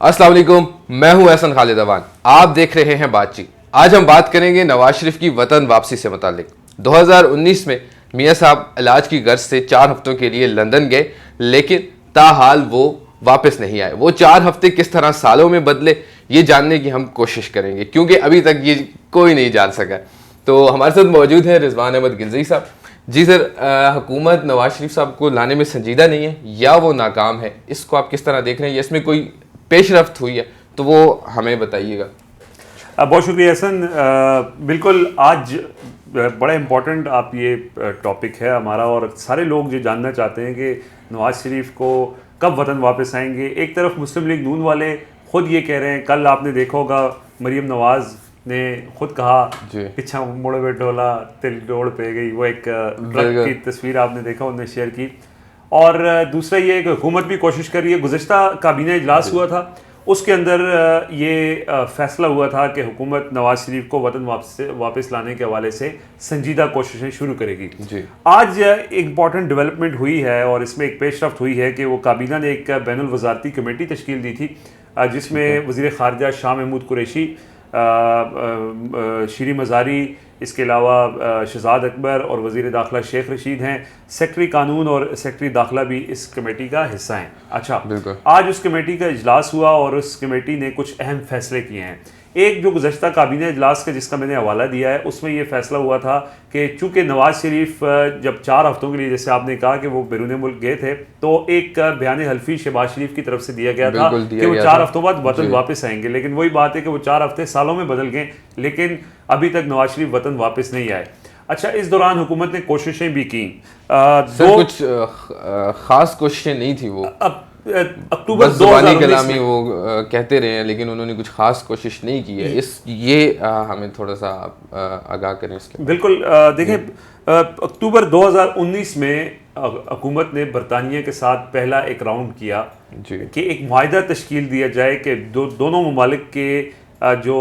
अस्सलाम वालेकुम, मैं हूं एहसन खालिद अवान। आप देख रहे हैं बातचीत। आज हम बात करेंगे नवाज शरीफ की वतन वापसी से मुतालिक। 2019 में मियां साहब इलाज की गर्ज से 4 हफ्तों के लिए लंदन गए, लेकिन ताहाल वो वापस नहीं आए। वो 4 हफ्ते किस तरह सालों में बदले, ये जानने की हम कोशिश करेंगे, क्योंकि अभी तक ये कोई नहीं जान सका। तो हमारे साथ मौजूद है रिजवान अहमद गिलज़ी साहब। जी सर, हुकूमत नवाज शरीफ साहब को लाने में संजीदा नहीं है या वो नाकाम है, इसको आप किस तरह देख रहे हैं? या इसमें कोई पेशरफ्त हुई है तो वो हमें बताइएगा। बहुत शुक्रिया एहसन। बिल्कुल, आज बड़ा इम्पोर्टेंट आप ये टॉपिक है हमारा, और सारे लोग जो जानना चाहते हैं कि नवाज शरीफ को कब वतन वापस आएंगे। एक तरफ मुस्लिम लीग नून वाले खुद ये कह रहे हैं, कल आपने देखा होगा मरीम नवाज ने खुद कहा पिछा मुड़े पे डोला तिल डोड़ पे गई, वो एक ट्रक की तस्वीर आपने देखा, उन्होंने शेयर की। और दूसरा ये कि हुकूमत भी कोशिश कर रही है। गुज़श्ता काबीना इजलास हुआ था, उसके अंदर ये फैसला हुआ था कि हुकूमत नवाज शरीफ को वतन वापस लाने के हवाले से संजीदा कोशिशें शुरू करेगी। जी। आज एक इम्पॉर्टेंट डेवलपमेंट हुई है और इसमें एक पेशरफ्त हुई है कि वो काबीना ने एक बैनुल वज़ारती कमेटी तश्कील दी थी, जिसमें वज़ीर ख़ारजा शाह महमूद कुरैशी, शीरी मज़ारी, इसके अलावा शहजाद अकबर और वज़ीर दाखिला शेख रशीद हैं। सेक्रेटरी कानून और सेक्रेटरी दाखिला भी इस कमेटी का हिस्सा हैं। अच्छा, आज उस कमेटी का इजलास हुआ और उस कमेटी ने कुछ अहम फैसले किए हैं। एक जो गुज़श्ता काबीना इजलास का जिसका मैंने हवाला दिया है, उसमें ये फैसला हुआ था कि चूँकि नवाज शरीफ जब 4 हफ्तों के लिए, जैसे आपने कहा कि वो बैरून मुल्क गए थे, तो एक बयान हल्फी शहबाज शरीफ की तरफ से दिया गया था कि वो 4 हफ्तों बाद वतन वापस आएंगे। लेकिन वही बात है कि वो 4 हफ्ते सालों में बदल गए, लेकिन अभी तक नवाज शरीफ वतन वापस नहीं आए। अच्छा, इस दौरान हुकूमत ने कोशिशें भी की। कुछ खास कोशिशें नहीं थी, वो अक्टूबर ज़ुबानी कलामी वो कहते रहे हैं, लेकिन उन्होंने कुछ खास कोशिश नहीं की है। ये हमें थोड़ा सा आगाह करें इसके। बिल्कुल, देखें, अक्टूबर 2019 में हुकूमत ने बरतानिया के साथ पहला एक राउंड किया कि एक मुआहिदा तश्कील दिया जाए कि दोनों ममालिक के जो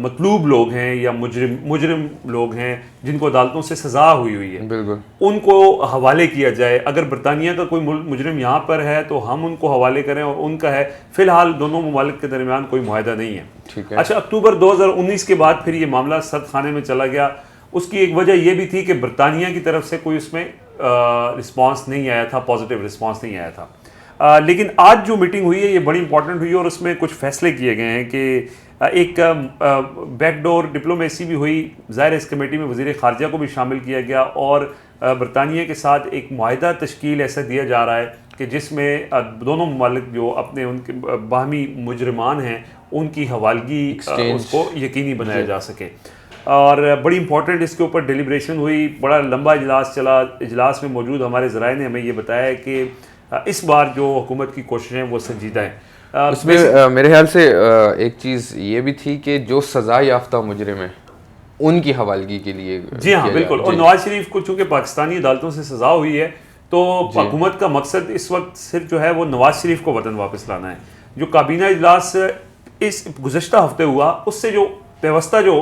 मतलूब लोग हैं या मुजरिम लोग हैं जिनको अदालतों से सज़ा हुई है, बिल्कुल, उनको हवाले किया जाए। अगर बरतानिया का कोई मुजरिम यहाँ पर है तो हम उनको हवाले करें, और उनका है। फ़िलहाल दोनों ममालिक के दरमियान कोई मुआहिदा नहीं है। ठीक है। अच्छा, अक्टूबर 2019 के बाद फिर ये मामला सर्द खाने में चला गया। उसकी एक वजह यह भी थी कि बरतानिया की तरफ से कोई उसमें रिस्पॉन्स नहीं आया था, पॉजिटिव रिस्पॉन्स नहीं आया था। लेकिन आज जो मीटिंग हुई है ये बड़ी इंपॉर्टेंट हुई है, और उसमें कुछ फैसले किए गए हैं कि एक बैकडोर डिप्लोमेसी भी हुई। ज़ाहिर इस कमेटी में वज़ीर ख़ारजा को भी शामिल किया गया, और बरतानिया के साथ एक मुआहिदा तश्कील ऐसा दिया जा रहा है कि जिसमें दोनों ममालिक जो अपने उनके बाहमी मुजरिमान हैं उनकी हवालगी उसको यकीनी बनाया जा सके। और बड़ी इंपॉर्टेंट इसके ऊपर डिलिब्रेशन हुई, बड़ा लंबा इजलास चला। इजलास में मौजूद हमारे ज़राए ने हमें ये बताया है कि इस बार जो हुकूमत की कोशिशें वो संजीदा हैं। उसमें मेरे ख्याल से एक चीज़ ये भी थी कि जो सज़ा याफ्ता मुजरिम है उनकी हवालगी के लिए। जी हाँ, बिल्कुल। और नवाज शरीफ को चूँकि पाकिस्तानी अदालतों से सज़ा हुई है, तो हुकूमत का मकसद इस वक्त सिर्फ जो है वो नवाज शरीफ को वतन वापस लाना है। जो काबीना इजलास इस गुज़श्ता हफ्ते हुआ, उससे जो पेवस्ता जो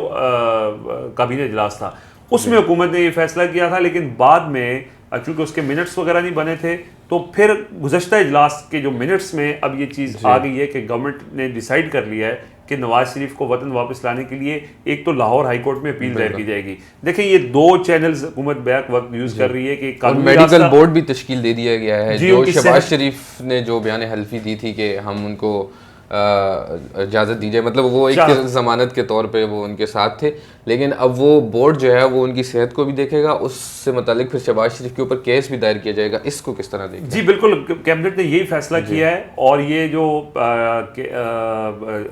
काबीना इजलास था, उसमें हुकूमत ने ये फैसला किया था, लेकिन बाद में चूँकि उसके मिनट्स वगैरह नहीं बने थे, तो फिर गुज़श्ता इजलास के जो मिनट्स में अब ये चीज़ आ गई है कि गवर्नमेंट ने डिसाइड कर लिया है कि नवाज शरीफ को वतन वापस लाने के लिए एक तो लाहौर हाई कोर्ट में अपील दायर की जाएगी। देखिए, ये 2 चैनल्स हुकूमत बैक वक्त यूज़ कर रही है कि मेडिकल बोर्ड भी तश्कील दे दिया गया है। जो शहबाज शरीफ ने जो बयान हल्फी दी थी कि हम उनको इजाज़त दी जाए, मतलब वो एक ज़मानत के तौर पे वो उनके साथ थे, लेकिन अब वो बोर्ड जो है वो उनकी सेहत को भी देखेगा, उससे मुतालिक फिर शहबाज शरीफ के ऊपर केस भी दायर किया जाएगा। इसको किस तरह देखें? जी बिल्कुल, कैबिनेट ने यही फैसला किया है, और ये जो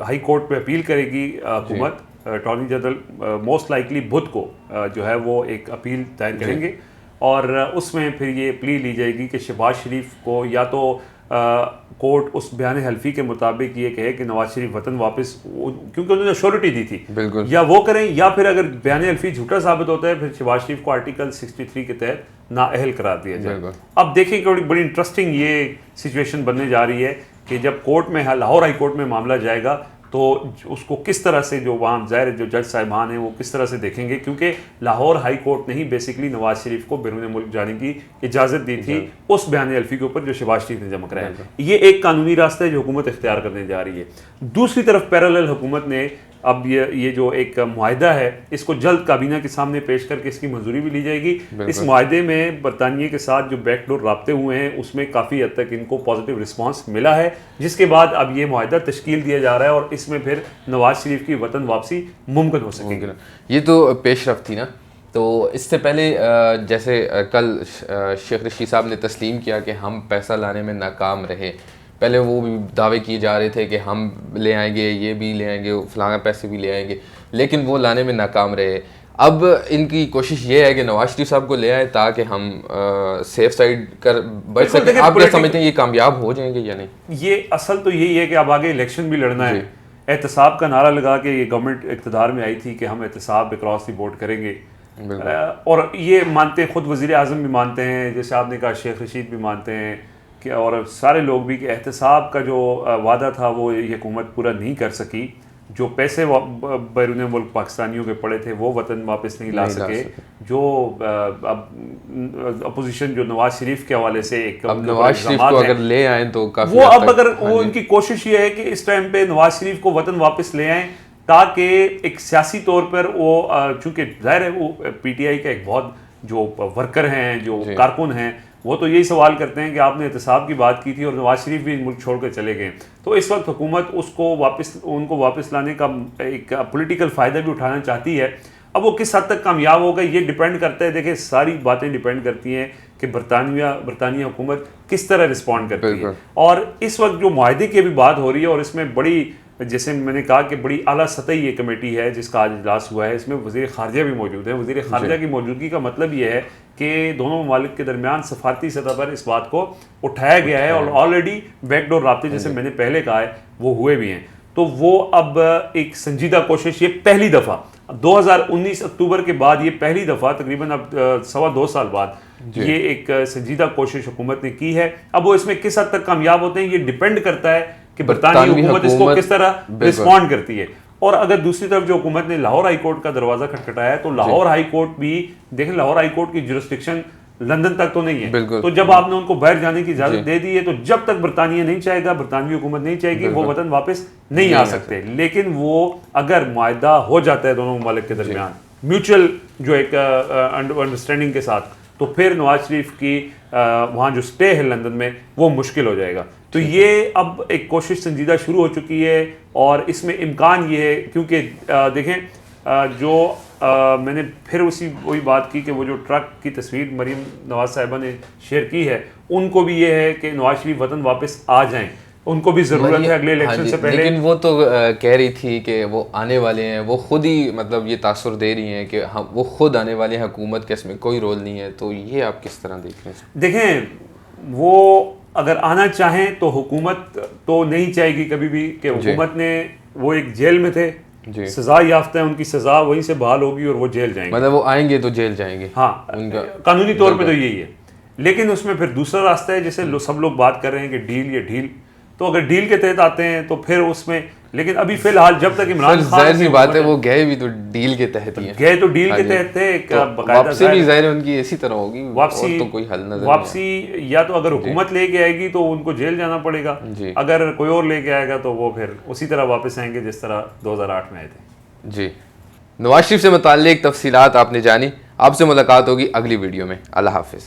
हाई कोर्ट में अपील करेगी हुकूमत, अटॉर्नी जनरल मोस्ट लाइकली बुध को जो है वो एक अपील दायर करेंगे, और उसमें फिर ये प्ली ली जाएगी कि शहबाज शरीफ को या तो कोर्ट उस बयान हल्फी के मुताबिक ये कहे कि नवाज शरीफ वतन वापस, क्योंकि उन्होंने श्योरिटी दी थी, बिल्कुल, या वो करें, या फिर अगर बयान हल्फी झूठा साबित होता है फिर शहबाज शरीफ को आर्टिकल 63 के तहत नाअहल करार दिया जाए। अब देखिए कि बड़ी इंटरेस्टिंग ये सिचुएशन बनने जा रही है कि जब कोर्ट में, लाहौर हाई कोर्ट में मामला जाएगा, تو اس کو کس طرح سے جو وہاں ظاہر جو جج صاحبان ہیں وہ کس طرح سے دیکھیں گے، کیونکہ لاہور ہائی کورٹ نے ہی بیسکلی نواز شریف کو بیرون ملک جانے کی اجازت دی تھی اس بیان الفی کے اوپر جو شہباز شریف نے جمع کرایا ہے. یہ ایک قانونی راستہ ہے جو حکومت اختیار کرنے جا رہی ہے. دوسری طرف پیرالل حکومت نے اب یہ جو ایک معاہدہ ہے اس کو جلد کابینہ کے سامنے پیش کر کے اس کی منظوری بھی لی جائے گی. اس معاہدے میں برطانیہ کے ساتھ جو بیک ڈور رابطے ہوئے ہیں اس میں کافی حد تک ان کو پازیٹیو رسپانس ملا ہے، جس کے بعد اب یہ معاہدہ تشکیل دیا جا رہا ہے اور اس میں پھر نواز شریف کی وطن واپسی ممکن ہو سکے گی. یہ تو پیش رفت تھی نا. تو اس سے پہلے جیسے کل شیخ رشید صاحب نے تسلیم کیا کہ ہم پیسہ لانے میں ناکام رہے. پہلے وہ بھی دعوے کیے جا رہے تھے کہ ہم لے آئیں گے، یہ بھی لے آئیں گے، فلاں پیسے بھی لے آئیں گے، لیکن وہ لانے میں ناکام رہے. اب ان کی کوشش یہ ہے کہ نواز شریف صاحب کو لے آئے تاکہ ہم سیف سائڈ کر بچ سکیں. آپ کیا سمجھتے ہیں یہ کامیاب ہو جائیں گے یا نہیں؟ یہ اصل تو یہی ہے کہ اب آگے الیکشن بھی لڑنا ہے. احتساب کا نعرہ لگا کے یہ گورنمنٹ اقتدار میں آئی تھی کہ ہم احتساب اکراس دی بورڈ کریں گے، اور یہ مانتے خود وزیر اعظم بھی مانتے ہیں، جیسے آپ نے کہا شیخ رشید بھی مانتے ہیں کہ، اور سارے لوگ بھی، کہ احتساب کا جو وعدہ تھا وہ یہ حکومت پورا نہیں کر سکی. جو پیسے بیرون ملک پاکستانیوں کے پڑے تھے وہ وطن واپس نہیں لا سکے. جو اب اپوزیشن جو نواز شریف کے حوالے سے ایک نواز شریف کو اگر لے آئیں تو کافی وہ اب اگر وہ ان کی کوشش یہ ہے کہ اس ٹائم پہ نواز شریف کو وطن واپس لے آئیں تاکہ ایک سیاسی طور پر وہ، چونکہ ظاہر ہے وہ پی ٹی آئی کا ایک بہت جو ورکر ہیں، جو کارکن ہیں، وہ تو یہی سوال کرتے ہیں کہ آپ نے احتساب کی بات کی تھی اور نواز شریف بھی ملک چھوڑ کر چلے گئے. تو اس وقت حکومت ان کو واپس لانے کا ایک پولیٹیکل فائدہ بھی اٹھانا چاہتی ہے. اب وہ کس حد تک کامیاب ہوگا یہ ڈیپینڈ کرتا ہے. دیکھیں ساری باتیں ڈیپینڈ کرتی ہیں کہ برطانیہ حکومت کس طرح رسپونڈ کرتی ہے. اور اس وقت جو معاہدے کی ابھی بات ہو رہی ہے اور اس میں بڑی، جیسے میں نے کہا کہ بڑی اعلیٰ سطحی یہ کمیٹی ہے جس کا آج اجلاس ہوا ہے، اس میں وزیر خارجہ بھی موجود ہے. وزیر خارجہ کی موجودگی کا مطلب یہ ہے کہ دونوں ممالک کے درمیان سفارتی سطح پر اس بات کو اٹھایا گیا ہے، اور آلریڈی بیک ڈور رابطے جیسے میں نے پہلے کہا ہے وہ ہوئے بھی ہیں. تو وہ اب ایک سنجیدہ کوشش، یہ پہلی دفعہ 2019 اکتوبر کے بعد یہ پہلی دفعہ تقریباً اب 2.25 سال بعد یہ ایک سنجیدہ کوشش حکومت نے کی ہے. اب وہ اس میں کس حد تک کامیاب ہوتے ہیں یہ ڈیپینڈ کرتا ہے کہ برطانوی حکومت اس کو کس طرح رسپونڈ کرتی ہے. اور اگر دوسری طرف جو حکومت نے لاہور ہائی کورٹ کا دروازہ کھٹکھٹایا ہے تو لاہور ہائی کورٹ بھی دیکھیں، لاہور ہائی کورٹ کی جورسڈکشن لندن تک تو نہیں ہے. تو جب آپ نے ان کو باہر جانے کی اجازت دے دی ہے تو جب تک برطانیہ نہیں چاہے گا، برطانوی حکومت نہیں چاہے گی، وہ وطن واپس نہیں آ سکتے. لیکن وہ اگر معاہدہ ہو جاتا ہے دونوں ممالک کے درمیان میوچل جو ایک انڈرسٹینڈنگ کے ساتھ، تو پھر نواز شریف کی وہاں جو سٹے ہے لندن میں وہ مشکل ہو جائے گا. تو یہ اب ایک کوشش سنجیدہ شروع ہو چکی ہے، اور اس میں امکان یہ ہے، کیونکہ دیکھیں جو میں نے پھر وہی بات کی کہ وہ جو ٹرک کی تصویر مریم نواز صاحبہ نے شیئر کی ہے، ان کو بھی یہ ہے کہ نواز شریف وطن واپس آ جائیں، ان کو بھی ضرورت ہے اگلے الیکشن سے پہلے. لیکن وہ تو کہہ رہی تھی کہ وہ آنے والے ہیں، وہ خود ہی مطلب یہ تاثر دے رہی ہیں کہ وہ خود آنے والے ہیں، حکومت کے اس میں کوئی رول نہیں ہے. تو یہ آپ کس طرح دیکھ رہے ہیں؟ دیکھیں وہ اگر آنا چاہیں تو حکومت تو نہیں چاہے گی کبھی بھی کہ حکومت نے، وہ ایک جیل میں تھے، سزا یافتہ ہیں، ان کی سزا وہیں سے بحال ہوگی اور وہ جیل جائیں گے. مطلب وہ آئیں گے تو جیل جائیں گے. ہاں قانونی طور پہ تو یہی ہے. لیکن اس میں پھر دوسرا راستہ ہے، جیسے سب لوگ بات کر رہے ہیں کہ ڈیل یا ڈھیل، تو اگر ڈیل کے تحت آتے ہیں تو پھر اس میں، لیکن ابھی فی الحال جب تک عمران خان، ظاہر سی بات ہے وہ گئے بھی تو ڈیل کے تحت ہی ہیں. گئے تو ڈیل کے تحت تھے، ایک باقاعدہ واپسی بھی ظاہر ان کی اسی طرح ہوگی. واپسی تو کوئی حل نظر واپسی یا تو اگر حکومت لے کے آئے گی تو ان کو جیل جانا پڑے گا، اگر کوئی اور لے کے آئے گا تو وہ پھر اسی طرح واپس آئیں گے جس طرح 2008 میں آئے تھے. جی، نواز شریف سے متعلق تفصیلات آپ نے جانی. آپ سے ملاقات ہوگی اگلی ویڈیو میں. اللہ حافظ.